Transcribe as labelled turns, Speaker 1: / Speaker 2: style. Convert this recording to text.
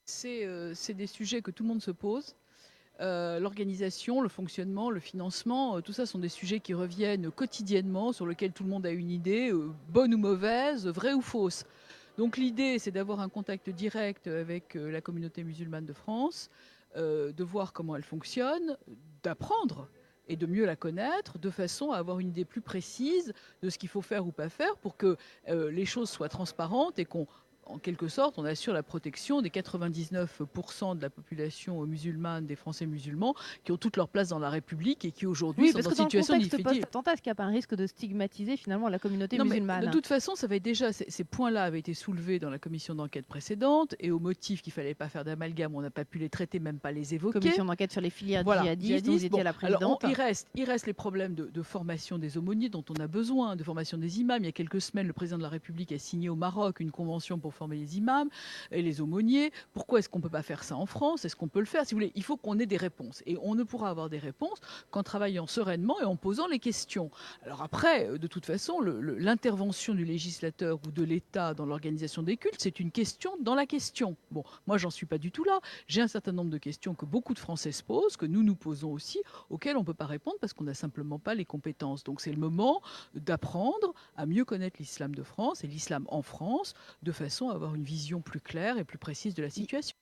Speaker 1: C'est des sujets que tout le monde se pose. L'organisation, le fonctionnement, le financement, tout ça sont des sujets qui reviennent quotidiennement, sur lesquels tout le monde a une idée, bonne ou mauvaise, vraie ou fausse. Donc l'idée, c'est d'avoir un contact direct avec la communauté musulmane de France, de voir comment elle fonctionne, d'apprendre et de mieux la connaître, de façon à avoir une idée plus précise de ce qu'il faut faire ou pas faire pour que les choses soient transparentes et qu'on en quelque sorte, on assure la protection des 99% de la population musulmane, des Français musulmans, qui ont toute leur place dans la République et qui aujourd'hui
Speaker 2: Oui,
Speaker 1: sont
Speaker 2: parce
Speaker 1: en
Speaker 2: que dans le
Speaker 1: situation
Speaker 2: contexte
Speaker 1: difficile.
Speaker 2: post-attentat, est-ce qu'il n'y a pas un risque de stigmatiser finalement la communauté
Speaker 1: Non, mais de
Speaker 2: musulmane?
Speaker 1: toute façon, ça avait déjà ces points-là avaient été soulevés dans la commission d'enquête précédente et au motif qu'il fallait pas faire d'amalgame, on n'a pas pu les traiter, même pas les évoquer.
Speaker 2: Commission d'enquête sur les filières
Speaker 1: Voilà,
Speaker 2: djihadistes, dont vous
Speaker 1: djihadistes.
Speaker 2: étiez
Speaker 1: Bon,
Speaker 2: la
Speaker 1: alors
Speaker 2: présidente.
Speaker 1: il reste les problèmes de formation des aumôniers dont on a besoin, de formation des imams. Il y a quelques semaines, le président de la République a signé au Maroc une convention pour former les imams et les aumôniers. Pourquoi est-ce qu'on ne peut pas faire ça en France? Est-ce qu'on peut le faire? Si vous voulez, il faut qu'on ait des réponses. Et on ne pourra avoir des réponses qu'en travaillant sereinement et en posant les questions. Alors après, de toute façon, l'intervention du législateur ou de l'État dans l'organisation des cultes, c'est une question dans la question. Bon, moi, j'en suis pas du tout là. J'ai un certain nombre de questions que beaucoup de Français se posent, que nous nous posons aussi, auxquelles on ne peut pas répondre parce qu'on n'a simplement pas les compétences. Donc c'est le moment d'apprendre à mieux connaître l'islam de France et l'islam en France, de façon à avoir une vision plus claire et plus précise de la situation.